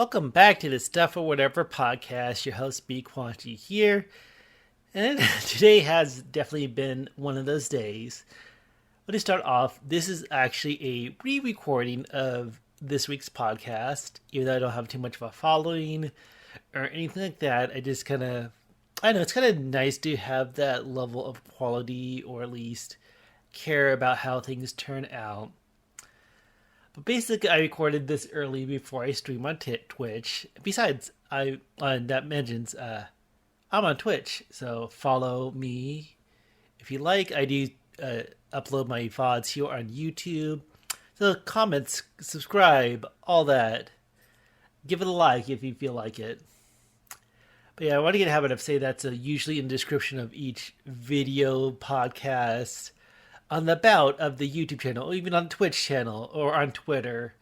Welcome back to the Stuff or Whatever podcast. Your host, B. Quanti here. And today has definitely been one of those days. Let me start off. This is actually a re-recording of this week's podcast. Even though I don't have too much of a following or anything like that, I know it's kind of nice to have that level of quality or at least care about how things turn out. But basically, I recorded this early before I stream on Twitch. Besides, that mentions I'm on Twitch, so follow me if you like. I do upload my VODs here on YouTube. So comments, subscribe, all that. Give it a like if you feel like it. But yeah, I want to get a habit of saying that's usually in the description of each video, podcast, on the about of the YouTube channel, or even on Twitch channel, or on Twitter.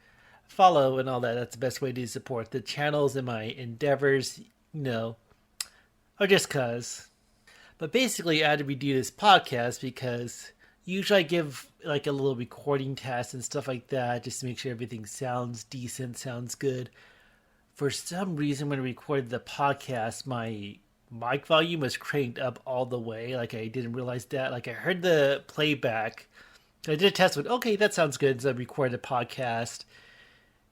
Follow and all that. That's the best way to support the channels and my endeavors, or just cuz. But basically, I had to redo this podcast because usually I give like a little recording test and stuff like that just to make sure everything sounds decent, sounds good. For some reason, when I recorded the podcast, my mic volume was cranked up all the way. Like, I didn't realize that. Like, I heard the playback. I did a test with, okay, that sounds good. So I recorded a podcast.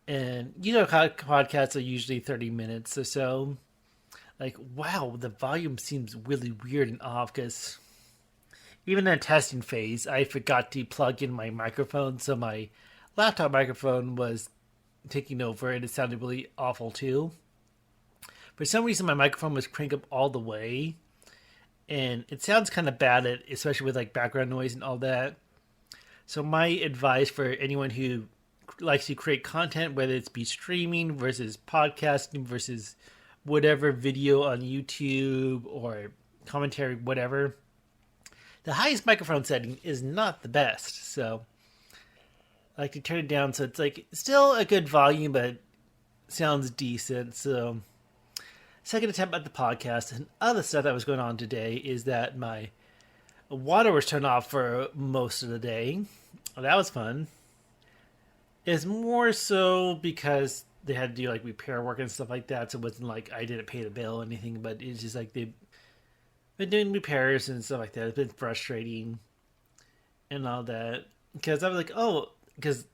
And, podcasts are usually 30 minutes or so. Like, wow, the volume seems really weird and off because even in the testing phase, I forgot to plug in my microphone. So my laptop microphone was taking over and it sounded really awful too. For some reason, my microphone was cranked up all the way, and it sounds kind of bad, especially with like background noise and all that. So my advice for anyone who likes to create content, whether it's be streaming versus podcasting versus whatever video on YouTube or commentary, whatever, the highest microphone setting is not the best. So I like to turn it down so it's like still a good volume, but sounds decent. So second attempt at the podcast, and other stuff that was going on today is that my water was turned off for most of the day. Well, that was fun. It's more so because they had to do like repair work and stuff like that, so it wasn't like I didn't pay the bill or anything, but it's just like they've been doing repairs and stuff like that. It's been frustrating and all that. Because I was like, because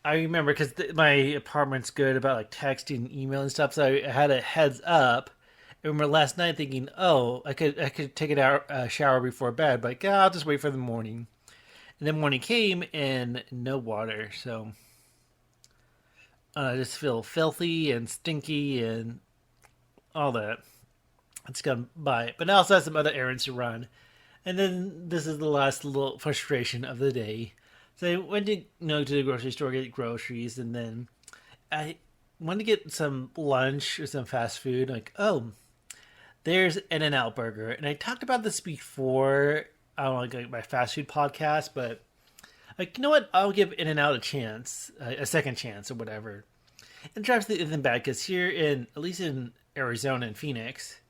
I remember because my apartment's good about like texting, email, and stuff. So I had a heads up. I remember last night thinking, I could take a shower before bed, but I'll just wait for the morning. And then morning came and no water, so I just feel filthy and stinky and all that. It's gone by, but I also have some other errands to run. And then this is the last little frustration of the day. So I went to to the grocery store, get groceries, and then I wanted to get some lunch or some fast food. Like, there's In-N-Out Burger. And I talked about this before on like my fast food podcast, but like, you know what? I'll give In-N-Out a chance, a second chance or whatever. And drive-thru isn't bad because here at least in Arizona and Phoenix,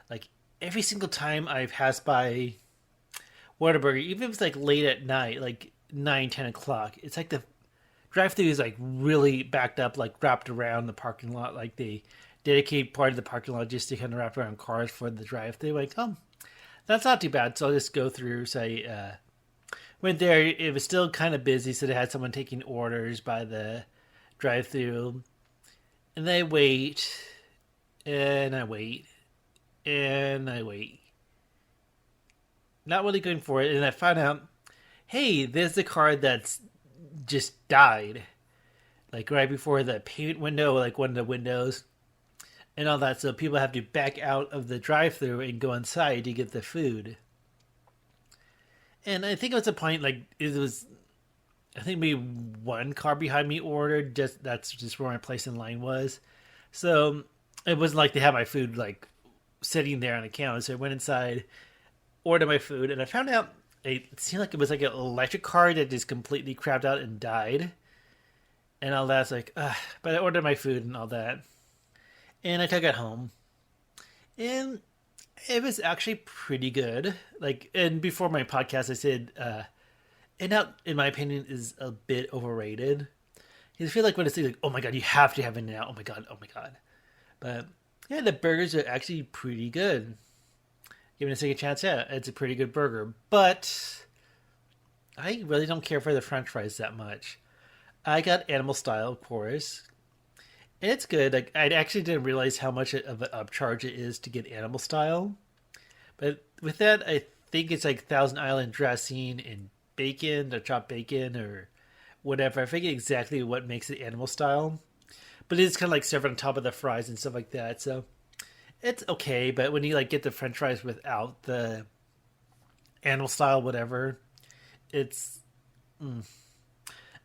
like every single time I've passed by Whataburger, even if it's like late at night, like 9-10 o'clock, it's like the drive-thru is like really backed up, like wrapped around the parking lot. Like they dedicate part of the parking lot just to kind of wrap around cars for the drive-thru. Like, that's not too bad. So I'll just go through. So I went there. It was still kind of busy, so they had someone taking orders by the drive-thru. And I wait, and I wait, and I wait. Not really going for it, and I found out, hey, there's the car that's just died. Like right before the payment window, like one of the windows, and all that. So people have to back out of the drive-thru and go inside to get the food. And I think it was a point like I think maybe one car behind me ordered. That's just where my place in line was. So it wasn't like they had my food like sitting there on the counter. So I went inside, ordered my food, and I found out it seemed like it was like an electric car that just completely crapped out and died. And all that's like, but I ordered my food and all that. And I took it home. And it was actually pretty good. Like, and before my podcast, I said, In-N-Out, in my opinion, is a bit overrated. I feel like when it's like, oh my god, you have to have In-N-Out. Oh my god, oh my god. But yeah, the burgers are actually pretty good. Giving it a second chance, yeah, it's a pretty good burger. But I really don't care for the French fries that much. I got animal style, of course. And it's good. Like I actually didn't realize how much of an upcharge it is to get animal style. But with that, I think it's like Thousand Island dressing and bacon, or chopped bacon, or whatever. I forget exactly what makes it animal style. But it's kind of like served on top of the fries and stuff like that. So it's okay. But when you like get the French fries without the animal style, whatever, it's I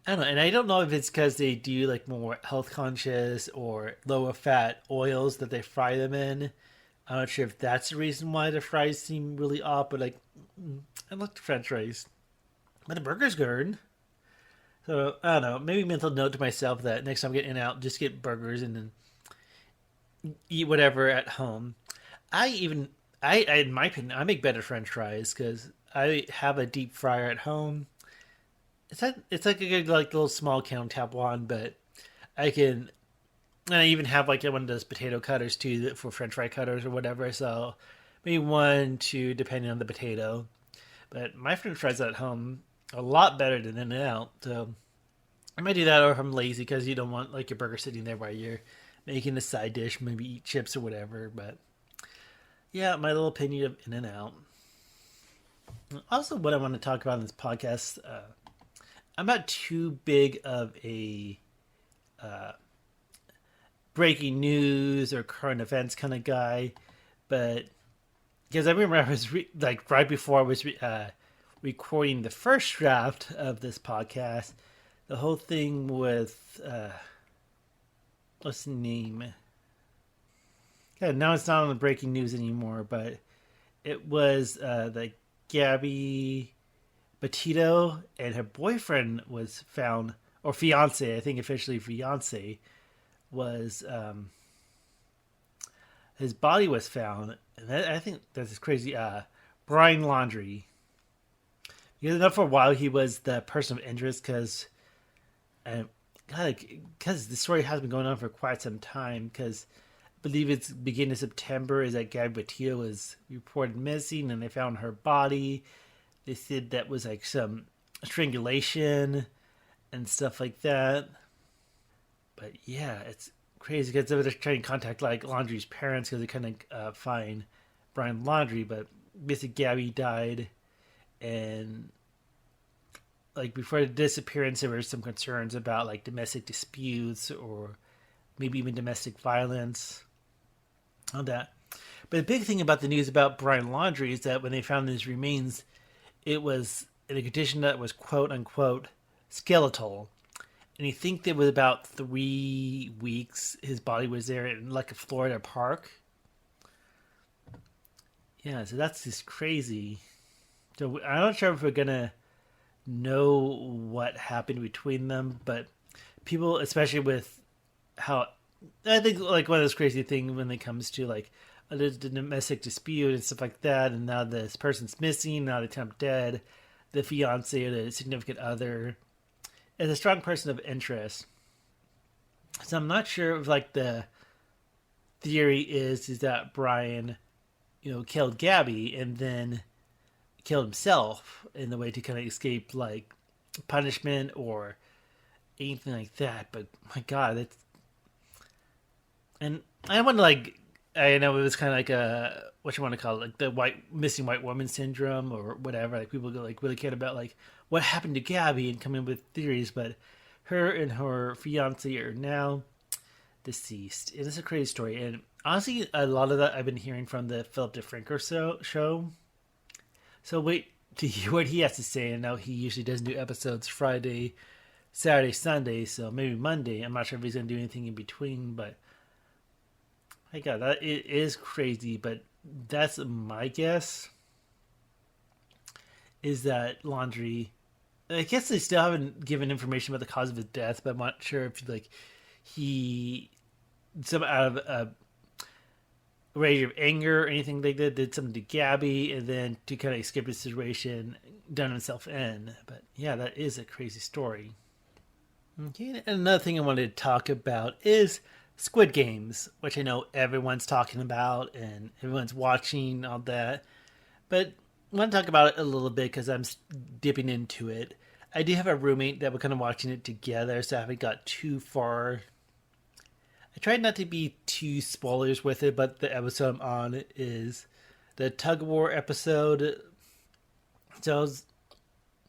don't know, and I don't know if it's because they do like more health conscious or lower fat oils that they fry them in. I'm not sure if that's the reason why the fries seem really off, but like I like the French fries, but the burger's good. So I don't know, maybe mental note to myself that next time I'm getting out, just get burgers and then eat whatever at home. I even I in my opinion, I make better French fries because I have a deep fryer at home. It's like a good like little small countertop one, but I can and I even have like one of those potato cutters too for French fry cutters or whatever. So maybe one, two, depending on the potato. But my French fries at home are a lot better than In and Out. So I might do that, or if I'm lazy because you don't want like your burger sitting there while you're making a side dish, maybe eat chips or whatever. But yeah, my little opinion of In and Out. Also, what I want to talk about in this podcast, I'm not too big of a breaking news or current events kind of guy, but because I remember I was like right before I was recording the first draft of this podcast, the whole thing with what's the name? Yeah, now it's not on the breaking news anymore, but it was the Gabby Petito and her boyfriend was found, or fiance, I think officially fiance, was his body was found, and I think that's crazy. Brian Laundrie, because I know for a while he was the person of interest because, because the story has been going on for quite some time. Because I believe it's beginning of September is that Gabby Petito was reported missing, and they found her body. They said that was like some strangulation and stuff like that. But yeah, it's crazy because they were trying to contact like Laundrie's parents because they couldn't find Brian Laundrie. But basically, Gabby died, and like before the disappearance, there were some concerns about like domestic disputes or maybe even domestic violence on that. But the big thing about the news about Brian Laundrie is that when they found his remains, it was in a condition that was quote unquote skeletal. And you think that was about 3 weeks his body was there in like a Florida park. Yeah, so that's just crazy. So I'm not sure if we're gonna know what happened between them, but people, especially with how I think like one of those crazy things when it comes to like the domestic dispute and stuff like that, and now this person's missing, now they turn up dead, the fiance or the significant other is a strong person of interest. So I'm not sure if like the theory is that Brian, killed Gabby and then killed himself in the way to kind of escape like punishment or anything like that. But my God, that's and I want to like I know it was kind of like a what you want to call it, like the missing white woman syndrome or whatever. Like people like really cared about like what happened to Gabby and come in with theories, but her and her fiance are now deceased. It is a crazy story, and honestly, a lot of that I've been hearing from the Philip DeFranco show. So wait to hear what he has to say. And now he usually does new episodes Friday, Saturday, Sunday, so maybe Monday. I'm not sure if he's gonna do anything in between, but my God, that it is crazy. But that's my guess. Is that Laundrie? I guess they still haven't given information about the cause of his death, but I'm not sure if like he some out of a rage of anger or anything like that did something to Gabby, and then to kind of escape the situation, done himself in. But yeah, that is a crazy story. Okay, and another thing I wanted to talk about is Squid Games, which I know everyone's talking about and everyone's watching all that. But I want to talk about it a little bit because I'm dipping into it. I do have a roommate that we're kind of watching it together, so I haven't got too far. I tried not to be too spoilers with it, but the episode I'm on is the tug of war episode. So I was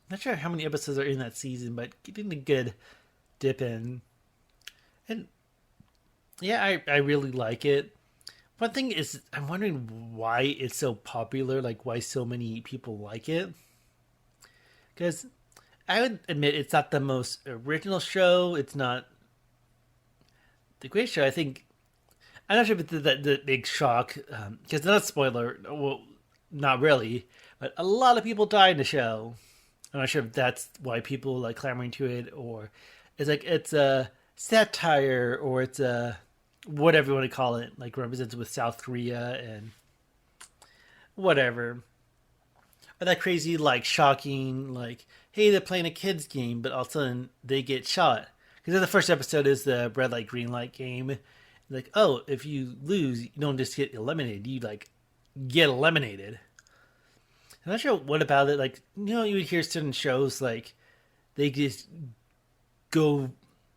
not sure how many episodes are in that season, but getting a good dip in. And yeah, I really like it. One thing is, I'm wondering why it's so popular, like why so many people like it. Because I would admit it's not the most original show. It's not the great show. I think I'm not sure if it's the big shock because not a spoiler. Well, not really, but a lot of people die in the show. I'm not sure if that's why people like clamoring to it, or it's a satire, or it's a whatever you want to call it, like represents with South Korea and whatever. Or that crazy, like shocking, like hey, they're playing a kids game, but all of a sudden they get shot. Because the first episode is the red light, green light game. Like, oh, if you lose, you don't just get eliminated; you like get eliminated. I'm not sure what about it. Like, you would hear certain shows like they just go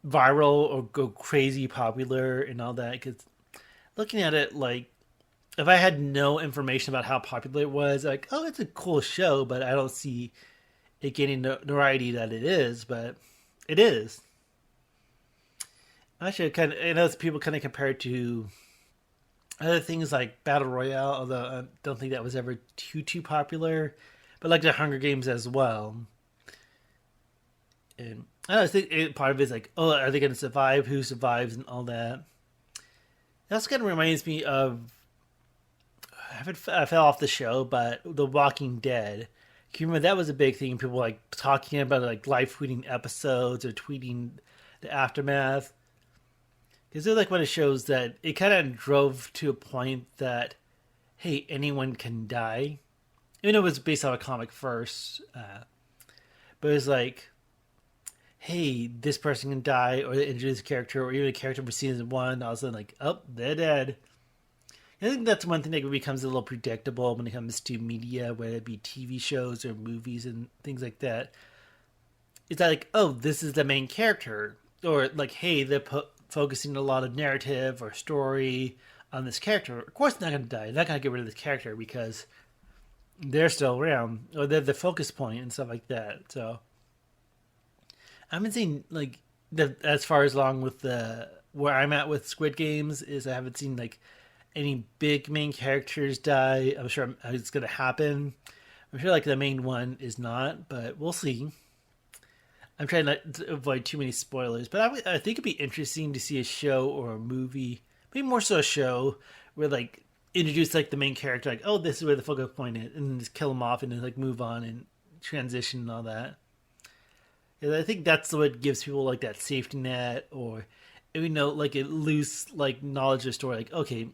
viral or go crazy popular and all that. Because looking at it, like, if I had no information about how popular it was, like, oh, it's a cool show, but I don't see it getting the notoriety that it is. But it is. Actually, I know people kind of compare it to other things like Battle Royale, although I don't think that was ever too popular. But like the Hunger Games as well. And I think part of it is like, oh, are they going to survive? Who survives and all that. That also kind of reminds me of I fell off the show, but The Walking Dead. Can you remember that was a big thing? People like talking about like live tweeting episodes or tweeting the aftermath. Because it's like one of the shows that it kind of drove to a point that, hey, anyone can die. Even though it was based on a comic first, but it was like, hey, this person can die, or they injure this character, or even a character from season one. All of a sudden, like, oh, they're dead. I think that's one thing that becomes a little predictable when it comes to media, whether it be TV shows or movies and things like that. It's like, oh, this is the main character, or like, hey, they're focusing a lot of narrative or story on this character. Of course, they're not going to die. They're not going to get rid of this character because they're still around, or they're the focus point and stuff like that. So I haven't seen like as far as along with the where I'm at with Squid Games is I haven't seen like any big main characters die. I'm sure it's going to happen. I'm sure like the main one is not, but we'll see. I'm trying not to avoid too many spoilers, but I think it'd be interesting to see a show or a movie, maybe more so a show, where like introduce like the main character, like, oh, this is where the focal point is, and then just kill him off and then like move on and transition and all that. And I think that's what gives people like that safety net, or like a loose like knowledge of the story, like, okay,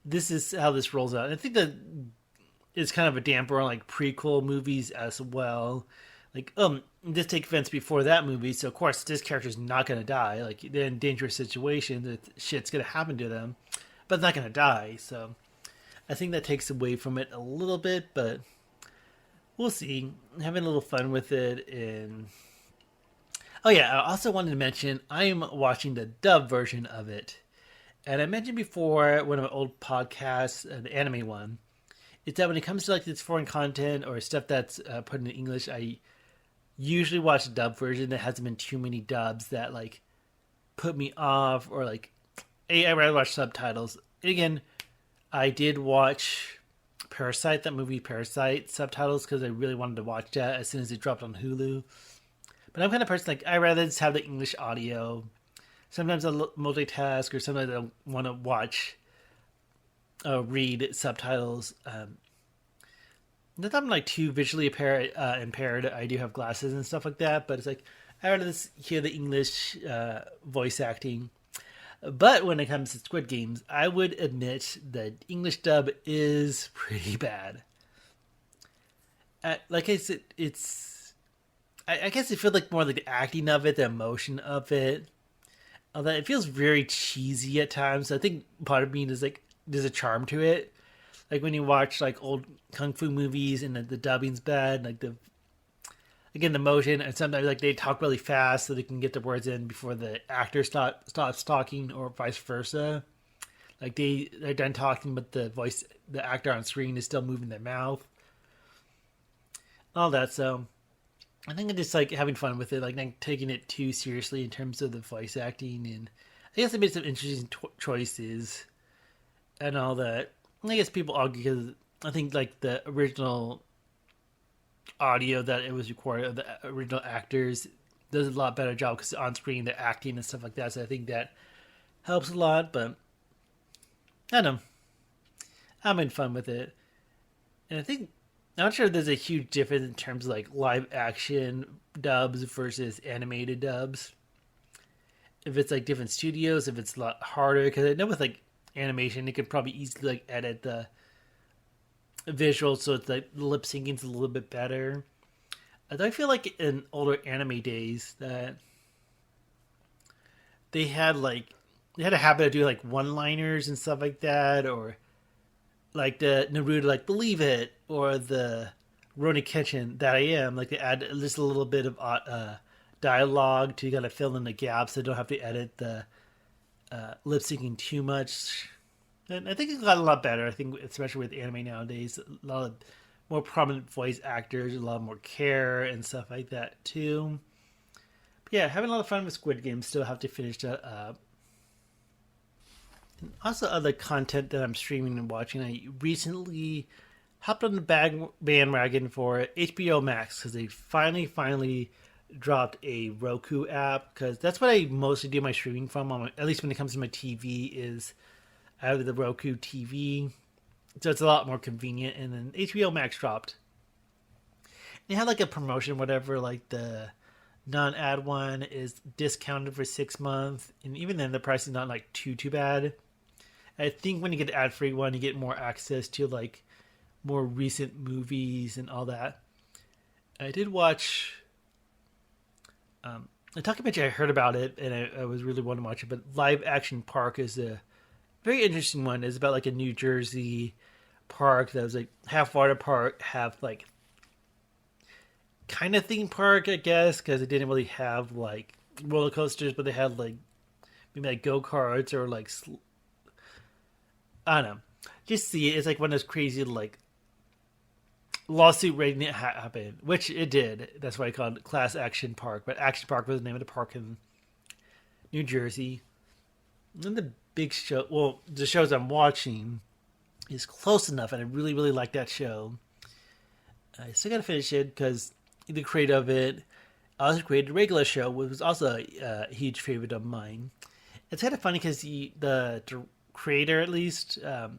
this is how this rolls out. And I think that it's kind of a damper on like prequel movies as well. Like, just take offense before that movie, so of course this character's not gonna die. Like they're in dangerous situations, that shit's gonna happen to them, but not gonna die. So I think that takes away from it a little bit, but we'll see. I'm having a little fun with it, and oh yeah, I also wanted to mention I'm watching the dub version of it, and I mentioned before one of my old podcasts, the anime one, is that when it comes to like this foreign content or stuff that's put in English, I usually watch the dub version. There hasn't been too many dubs that like put me off, or like, I rather watch subtitles. And again, I did watch Parasite, that movie Parasite, subtitles because I really wanted to watch that as soon as it dropped on Hulu. But I'm kind of person like I rather just have the English audio. Sometimes I'll multitask, or sometimes I want to watch, read subtitles. Not that I'm like too visually impaired. I do have glasses and stuff like that, but it's like I rather just hear the English voice acting. But when it comes to Squid Games, I would admit that English dub is pretty bad. Like I said, I guess it feels like more like the acting of it, the emotion of it. Although it feels very cheesy at times. I think part of me is like there's a charm to it. Like when you watch like old kung fu movies and the dubbing's bad, like the again the motion, and sometimes like they talk really fast so they can get the words in before the actor stops talking, or vice versa. Like they're done talking, but the actor on screen is still moving their mouth, all that. So I think I'm just like having fun with it, like not taking it too seriously in terms of the voice acting, and I guess I made some interesting choices and all that. I guess people argue because I think like the original audio that it was recorded of the original actors does a lot better job because on screen the acting and stuff like that. So I think that helps a lot. But I don't know, I'm having fun with it, and I think I'm not sure if there's a huge difference in terms of like live action dubs versus animated dubs. If it's like different studios, if it's a lot harder, because I know with like animation, it could probably easily like edit the visuals so it's like the lip syncing's a little bit better. I feel like in older anime days that they had a habit of doing like one liners and stuff like that, or like the Naruto like believe it, or the Rurouni Kenshin that I am, like they add just a little bit of dialogue to kind of fill in the gaps so they don't have to edit the lip syncing too much. And I think it got a lot better. I think especially with anime nowadays, a lot of more prominent voice actors, a lot more care and stuff like that too. But yeah, having a lot of fun with Squid Game. Still have to finish that up. And also other content that I'm streaming and watching. I recently hopped on the bandwagon for HBO Max because they finally dropped a Roku app, because that's what I mostly do my streaming from. At least when it comes to my TV, is out of the Roku TV, so it's a lot more convenient. And then HBO Max dropped. They had like a promotion, whatever. Like the non-ad one is discounted for 6 months, and even then the price is not like too bad. I think when you get the ad-free one, you get more access to like more recent movies and all that. I did watch a documentary. I heard about it, and I was really wanting to watch it. But Live Action Park is a very interesting one. It's about like a New Jersey park that was like half water park, half like kind of theme park, I guess, because it didn't really have like roller coasters, but they had like maybe like go karts or like I don't know. Just see it. It's like one of those crazy like lawsuit waiting to happen, which it did. That's why I called it Class Action Park. But Action Park was the name of the park in New Jersey. And the big show, well, the shows I'm watching is Close Enough, and I really like that show. I still gotta finish it because the creator of it also created a regular show, which was also a huge favorite of mine. It's kind of funny because the creator, at least, however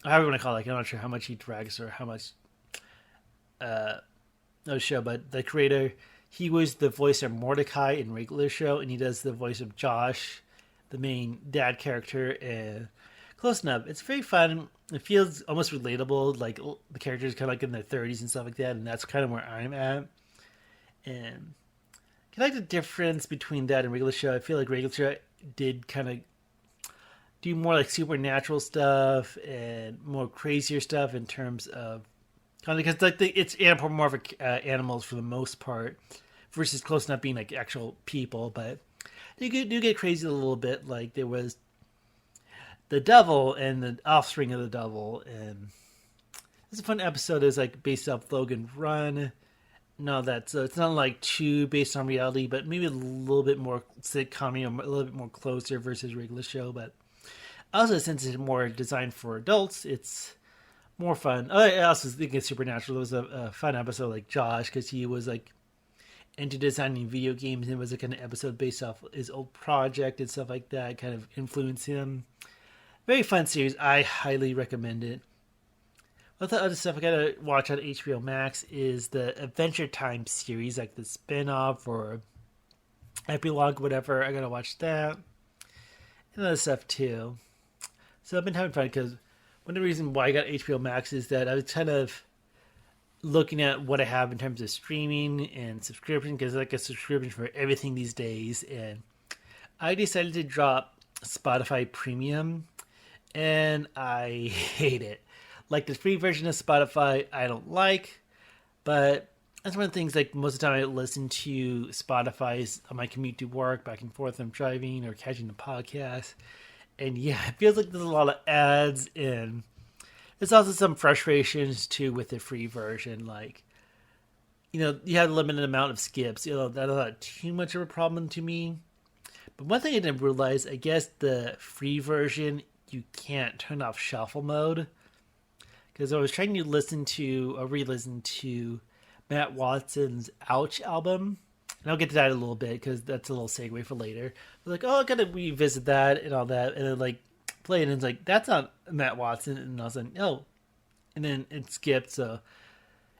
you want to call it, I'm not sure how much he directs or how much no show, but the creator, he was the voice of Mordecai in regular show, and he does the voice of Josh, the main dad character, and Close Enough. It's very fun. It feels almost relatable, like the characters kind of like in their 30s and stuff like that, and that's kind of where I'm at. And I like the difference between that and regular show. I feel like regular show did kind of do more like supernatural stuff and more crazier stuff in terms of kind of, because like it's anthropomorphic animals for the most part, versus Close Enough being like actual people. But they do get crazy a little bit. Like there was the devil and the offspring of the devil, and it's a fun episode. It's like based off Logan Run. No, that's it's not like too based on reality, but maybe a little bit more sitcom, a little bit more closer versus regular show. But also, since it's more designed for adults, it's more fun. I also think it's Supernatural. It was a fun episode, like Josh, because he was like into designing video games, and it was a kind of episode based off his old project and stuff like that, kind of influenced him. Very fun series. I highly recommend it. What the other stuff I gotta watch on HBO Max is the Adventure Time series, like the spin-off or epilogue, whatever. I gotta watch that. And other stuff too. So I've been having fun because one of the reasons why I got HBO Max is that I was kind of looking at what I have in terms of streaming and subscription, because like a subscription for everything these days, and I decided to drop Spotify Premium, and I hate it. Like the free version of Spotify, I don't like, but that's one of the things. Like most of the time, I listen to Spotify's on my commute to work, back and forth. I'm driving or catching the podcast, and yeah, it feels like there's a lot of ads, and there's also some frustrations too with the free version. Like you have a limited amount of skips. That's not too much of a problem to me. But one thing I didn't realize, I guess the free version you can't turn off shuffle mode, because I was trying to listen to or re-listen to Matt Watson's Ouch album. And I'll get to that in a little bit because that's a little segue for later. I was like, oh, I gotta revisit that and all that. And then like play it and it's like, that's not Matt Watson. And all of a sudden, oh. And then it skipped. So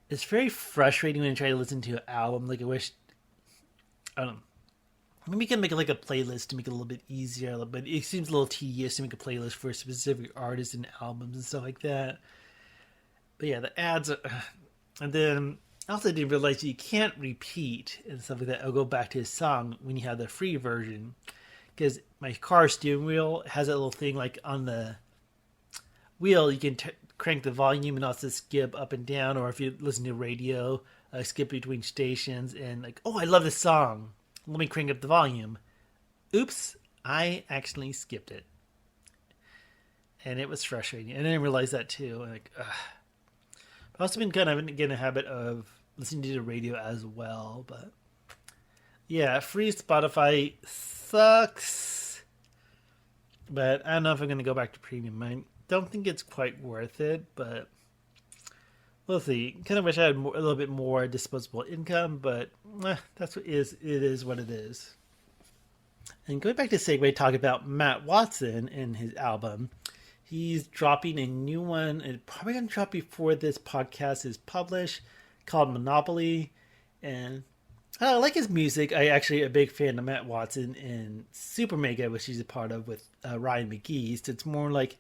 it's very frustrating when you try to listen to an album. Like I wish, I don't know. Maybe we can make like a playlist to make it a little bit easier. But it seems a little tedious to make a playlist for specific artists and albums and stuff like that. But yeah, the ads are... And then I also didn't realize you can't repeat and stuff like that. I'll go back to his song when you have the free version. Because my car steering wheel has that little thing like on the wheel. You can crank the volume and also skip up and down. Or if you listen to radio, skip between stations. And like, oh, I love this song. Let me crank up the volume. Oops, I actually skipped it. And it was frustrating. And I didn't realize that too. Like, ugh. I've also been kind of getting a habit of listening to the radio as well, but yeah, free Spotify sucks. But I don't know if I'm going to go back to premium. I don't think it's quite worth it, but we'll see. Kind of wish I had a little bit more disposable income, but that's what it is. It is what it is. And going back to Segue, talk about Matt Watson and his album. He's dropping a new one. It's probably going to drop before this podcast is published, called Monopoly. And I like his music. I actually am a big fan of Matt Watson and SuperMega, which he's a part of with Ryan McGee. So it's more like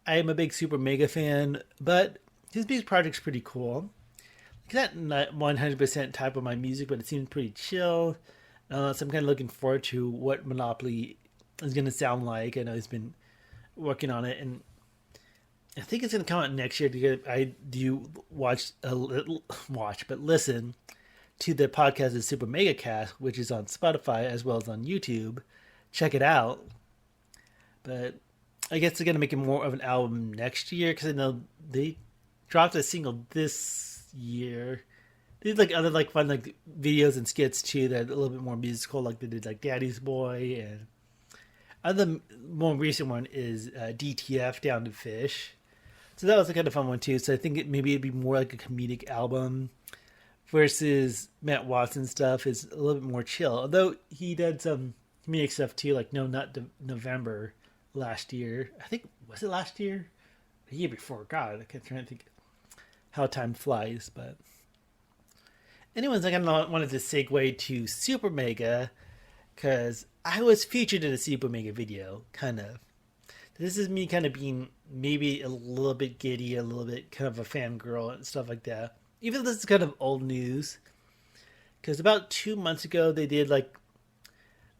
I am a big SuperMega fan, but his music project's pretty cool. It's not 100% type of my music, but it seems pretty chill. So I'm kind of looking forward to what Monopoly is going to sound like. I know he's been working on it, and I think it's going to come out next year. Because I do listen to the podcast of Super Mega Cast, which is on Spotify as well as on YouTube. Check it out. But I guess they're going to make it more of an album next year, because I know they dropped a single this year. They did like other like fun like videos and skits too that are a little bit more musical, like they did like Daddy's Boy, and other more recent one is DTF Down to Fish. So that was a kind of fun one too. So I think maybe it'd be more like a comedic album versus Matt Watson stuff is a little bit more chill. Although he did some comedic stuff too, like No Nut November last year. I think, was it last year? The year before. God, I can't try to think how time flies. But anyways, I kind of wanted to segue to Super Mega, because I was featured in a Super Mega video, kind of. This is me kind of being maybe a little bit giddy, a little bit kind of a fangirl and stuff like that. Even though this is kind of old news. Because about 2 months ago, they did like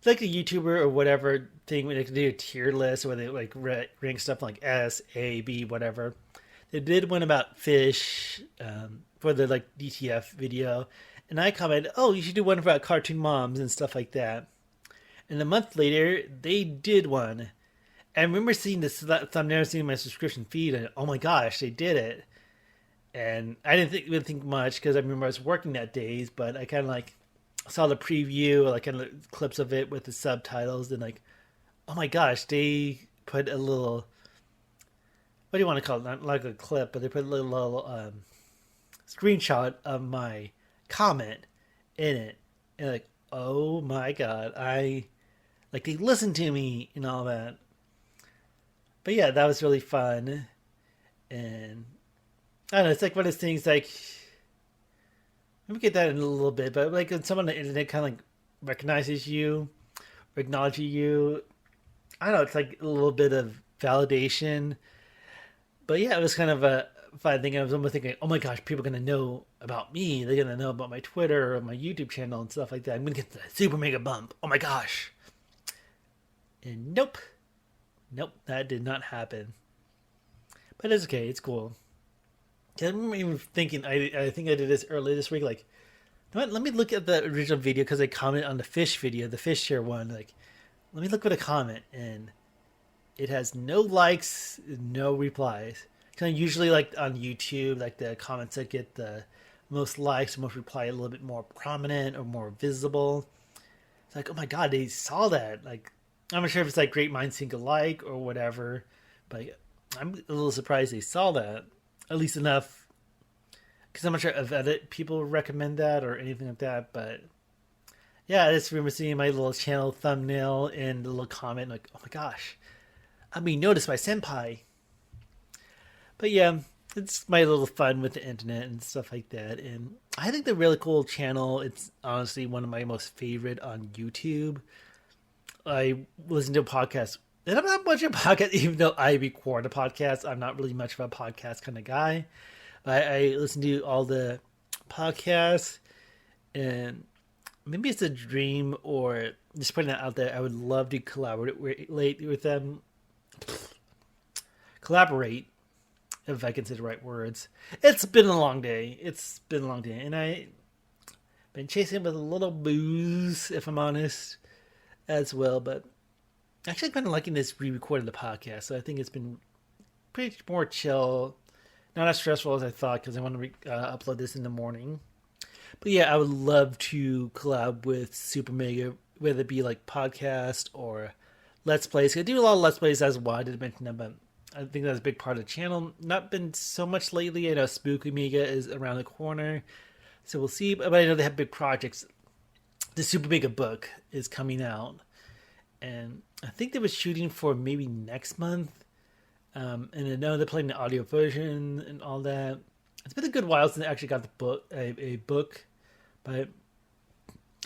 a YouTuber or whatever thing where they could do a tier list where they like rank stuff like S, A, B, whatever. They did one about fish for the like DTF video. And I commented, oh, you should do one about cartoon moms and stuff like that. And a month later, they did one. And I remember seeing this thumbnail, seeing my subscription feed, and oh my gosh, they did it. And I didn't really think much, because I remember I was working that days, but I kind of like saw the preview, like kind of clips of it with the subtitles, and like, oh my gosh, they put a little, what do you want to call it? Not like a clip, but they put a little screenshot of my comment in it. And like, oh my god, like they listened to me and all that. But yeah, that was really fun. And I don't know, it's like one of those things like, let me get that in a little bit, but like when someone on the internet kind of like recognizes you or acknowledges you, I don't know, it's like a little bit of validation. But yeah, it was kind of a fun thing. I was almost thinking, oh my gosh, people are going to know about me. They're going to know about my Twitter or my YouTube channel and stuff like that. I'm going to get the super mega bump. Oh my gosh. And nope. Nope, that did not happen. But it's okay. It's cool. I'm even thinking, I think I did this earlier this week. Like, you know what? Let me look at the original video because I commented on the fish video, the fish share one. Like, let me look for the comment. And it has no likes, no replies. Kind of usually like on YouTube, like the comments that get the most likes, most reply, a little bit more prominent or more visible. It's like, oh my god, they saw that. Like, I'm not sure if it's like great minds think alike or whatever, but I'm a little surprised they saw that. At least enough, because I'm not sure if other people recommend that or anything like that. But yeah, I just remember seeing my little channel thumbnail and the little comment, like, oh my gosh, I'm being noticed by Senpai. But yeah, it's my little fun with the internet and stuff like that. And I think they're really cool channel. It's honestly one of my most favorite on YouTube. I listen to a podcast, and I'm not much of a podcast, even though I record a podcast. I'm not really much of a podcast kind of guy. I listen to all the podcasts, and maybe it's a dream or just putting that out there. I would love to collaborate with them. Collaborate, if I can say the right words. It's been a long day. And I've been chasing with a little booze, if I'm honest, as well. But actually, I've been liking this re-recording the podcast, so I think it's been pretty more chill, not as stressful as I thought, because I want to upload this in the morning. But yeah, I would love to collab with SuperMega, whether it be like podcast or Let's Plays. I do a lot of Let's Plays as well. I didn't mention them, but I think that's a big part of the channel. Not been so much lately. I know SuperMega is around the corner, so we'll see. But I know they have big projects. The SuperMega book is coming out, and I think they were shooting for maybe next month. And I know they're playing the audio version and all that. It's been a good while since I actually got the book, a book, but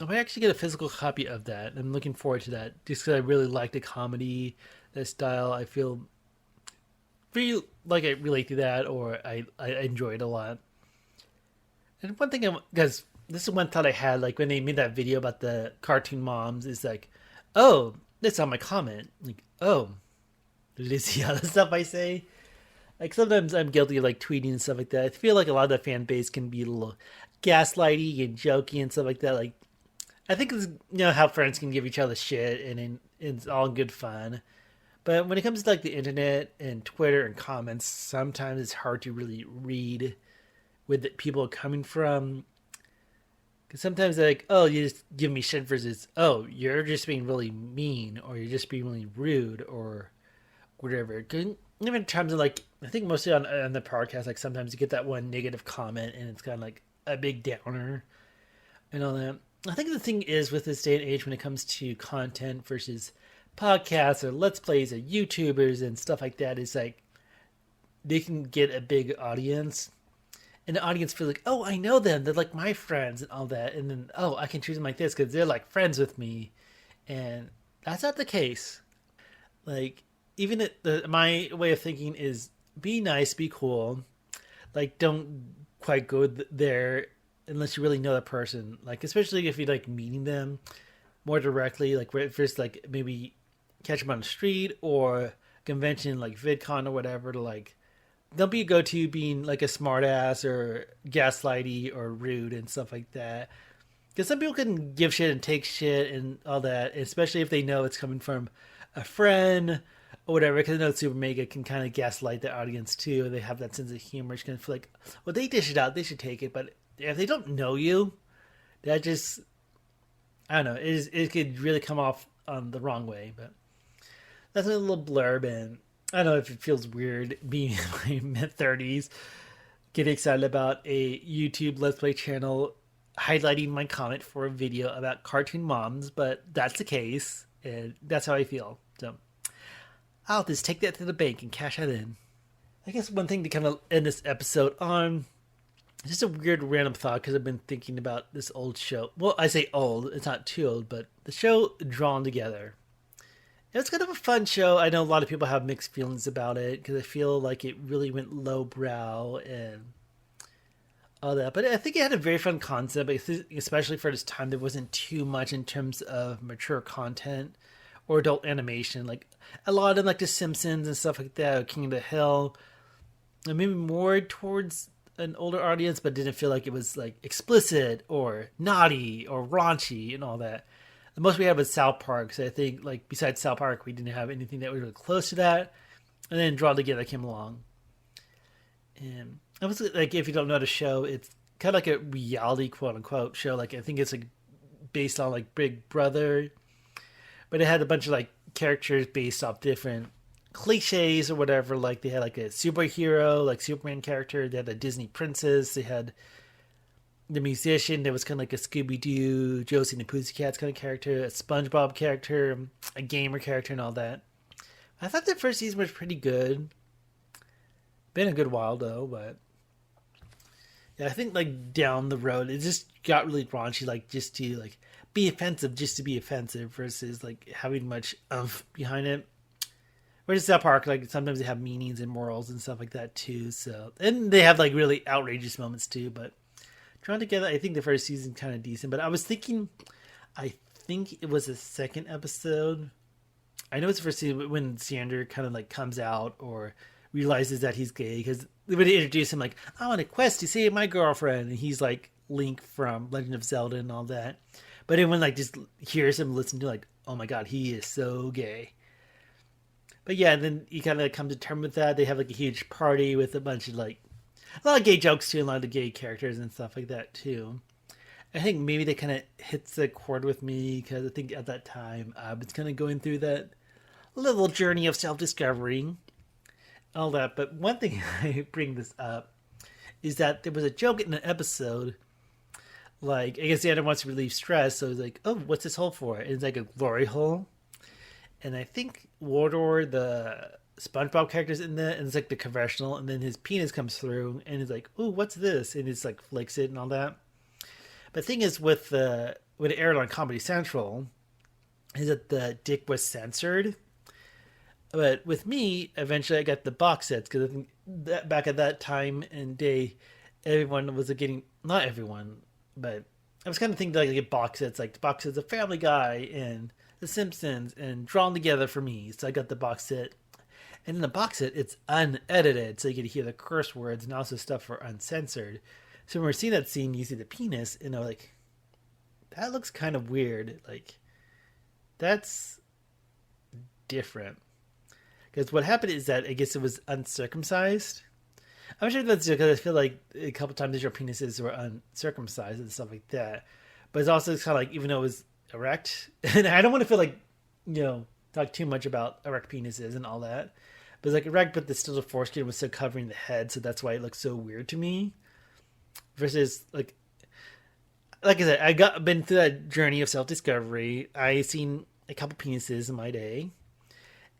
I might actually get a physical copy of that. I'm looking forward to that, just because I really like the comedy, that style. I feel pretty like I relate to that, or I enjoy it a lot. And one thing, because this is one thought I had, like when they made that video about the cartoon moms, is like, oh, that's on my comment. Like, oh, did they see all the stuff I say? Like, sometimes I'm guilty of like tweeting and stuff like that. I feel like a lot of the fan base can be a little gaslighty and jokey and stuff like that. Like, I think it's, how friends can give each other shit and it's all good fun. But when it comes to like the internet and Twitter and comments, sometimes it's hard to really read where the people are coming from. Because sometimes they're like, oh, you just give me shit versus, oh, you're just being really mean, or you're just being really rude, or whatever. Even in terms of like, I think mostly on the podcast, like sometimes you get that one negative comment and it's kind of like a big downer and all that. I think the thing is with this day and age when it comes to content versus podcasts or Let's Plays or YouTubers and stuff like that, is like they can get a big audience. And the audience feels like, oh, I know them. They're like my friends and all that. And then, oh, I can treat them like this because they're like friends with me. And that's not the case. Like, even my way of thinking is be nice, be cool. Like, don't quite go there unless you really know that person. Like, especially if you're like meeting them more directly. Like, first, like maybe catch them on the street or convention like VidCon or whatever to like, don't be a go-to being like a smartass or gaslighty or rude and stuff like that. Because some people can give shit and take shit and all that, especially if they know it's coming from a friend or whatever. Because I know SuperMega can kind of gaslight the audience too. They have that sense of humor. It's going to feel like, well, they dish it out, they should take it. But if they don't know you, that just, I don't know, it could really come off on the wrong way. But that's a little blurb, and I don't know if it feels weird being in my mid-30s, getting excited about a YouTube Let's Play channel highlighting my comment for a video about cartoon moms, but that's the case, and that's how I feel. So I'll just take that to the bank and cash that in. I guess one thing to kind of end this episode on, just a weird random thought, because I've been thinking about this old show. Well, I say old, it's not too old, but the show Drawn Together. It was kind of a fun show. I know a lot of people have mixed feelings about it because I feel like it really went lowbrow and all that. But I think it had a very fun concept, especially for this time. There wasn't too much in terms of mature content or adult animation. Like a lot of like The Simpsons and stuff like that, or King of the Hill, and maybe more towards an older audience, but didn't feel like it was like explicit or naughty or raunchy and all that. The most we had was South Park. So I think like besides South Park, we didn't have anything that was really close to that. And then Draw Together came along. And I was like, if you don't know the show, it's kind of like a reality quote unquote show. Like I think it's like based on like Big Brother, but it had a bunch of like characters based off different cliches or whatever. Like they had like a superhero, like Superman character. They had a Disney princess. They had the musician. There was kind of like a Scooby Doo, Josie and the Pussycats kind of character, a SpongeBob character, a gamer character, and all that. I thought the first season was pretty good. Been a good while though, but yeah, I think like down the road it just got really raunchy, like just to like be offensive, just to be offensive, versus like having much behind it. Whereas South Park, like sometimes they have meanings and morals and stuff like that too. So and they have like really outrageous moments too. But Drawn Together, I think the first season kind of decent. But I was thinking, I think it was the second episode. I know it's the first season when Xander kind of like comes out or realizes that he's gay, because when they introduce him like, I want a quest to save my girlfriend, and he's like Link from Legend of Zelda and all that. But everyone like just hears him listen to like, oh my god, he is so gay. But yeah, and then you kind of like come to terms with that. They have like a huge party with a bunch of like a lot of gay jokes too, a lot of gay characters and stuff like that too. I think maybe they kind of hits the chord with me because I think at that time I was kind of going through that little journey of self-discovery, all that. But one thing I bring this up is that there was a joke in an episode. Like, I guess the other wants to relieve stress, so it's like, oh, what's this hole for? And it's like a glory hole. And I think Wardor, the SpongeBob character's in there, and it's like the confessional, and then his penis comes through, and he's like, oh, what's this? And it's like flicks it and all that. But the thing is, when it aired on Comedy Central, is that the dick was censored. But with me, eventually I got the box sets, because I think that back at that time and day, everyone was getting, not everyone, but I was kind of thinking that I could get box sets, like the box sets of Family Guy and The Simpsons and Drawn Together for me. So I got the box set. And in the box set, it's unedited, so you can hear the curse words and also stuff for uncensored. So when we're seeing that scene, you see the penis, and I'm like, that looks kind of weird. Like, that's different. Because what happened is that I guess it was uncircumcised. I'm sure that's because I feel like a couple times your penises were uncircumcised and stuff like that. But it's also kind of like, even though it was erect, and I don't want to feel like, talk too much about erect penises and all that. But it's like erect, but still the foreskin was still covering the head, so that's why it looks so weird to me. Versus like I said, been through that journey of self-discovery. I seen a couple penises in my day.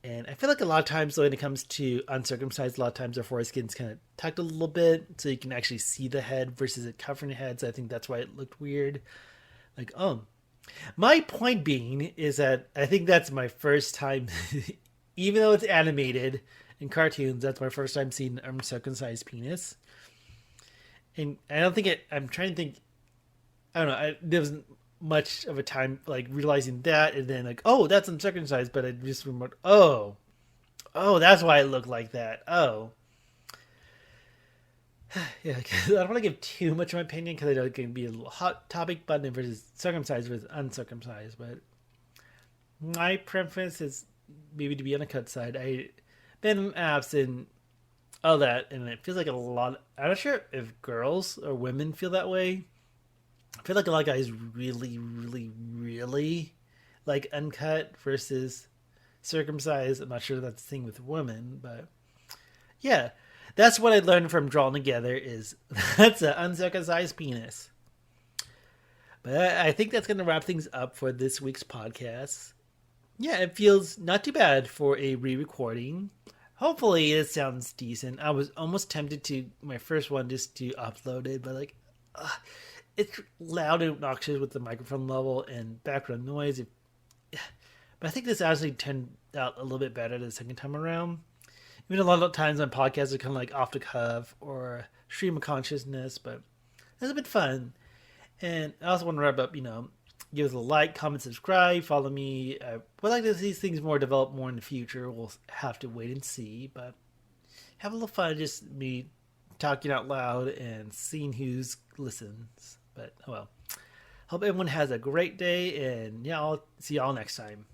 And I feel like a lot of times when it comes to uncircumcised, a lot of times their foreskin's kind of tucked a little bit, so you can actually see the head versus it covering the head. So I think that's why it looked weird. Like, my point being is that I think that's my first time, even though it's animated in cartoons, that's my first time seeing an uncircumcised penis. And I don't think I'm trying to think, I don't know, there wasn't much of a time like realizing that, and then like, oh, that's uncircumcised, but I just remembered, oh, that's why it looked like that. Oh, yeah, I don't want to give too much of my opinion because I know it can be a little hot topic, but versus circumcised versus uncircumcised. But my preference is maybe to be on the cut side. I've been in apps and all that, and it feels like a lot. I'm not sure if girls or women feel that way. I feel like a lot of guys really, really, really like uncut versus circumcised. I'm not sure that's the thing with women, but yeah, that's what I learned from Drawn Together is that's an uncircumcised penis. But I think that's going to wrap things up for this week's podcast. Yeah, it feels not too bad for a re-recording. Hopefully it sounds decent. I was almost tempted to, my first one, just to upload it, but like, it's loud and obnoxious with the microphone level and background noise. But But I think this actually turned out a little bit better the second time around. Even a lot of times on podcasts are kind of like off the cuff or stream of consciousness, but it's a bit fun. And I also want to wrap up, give us a like, comment, subscribe, follow me. I would like to see these things more develop more in the future. We'll have to wait and see, but have a little fun, just me talking out loud and seeing who listens. But oh well. Hope everyone has a great day, and yeah, I'll see y'all next time.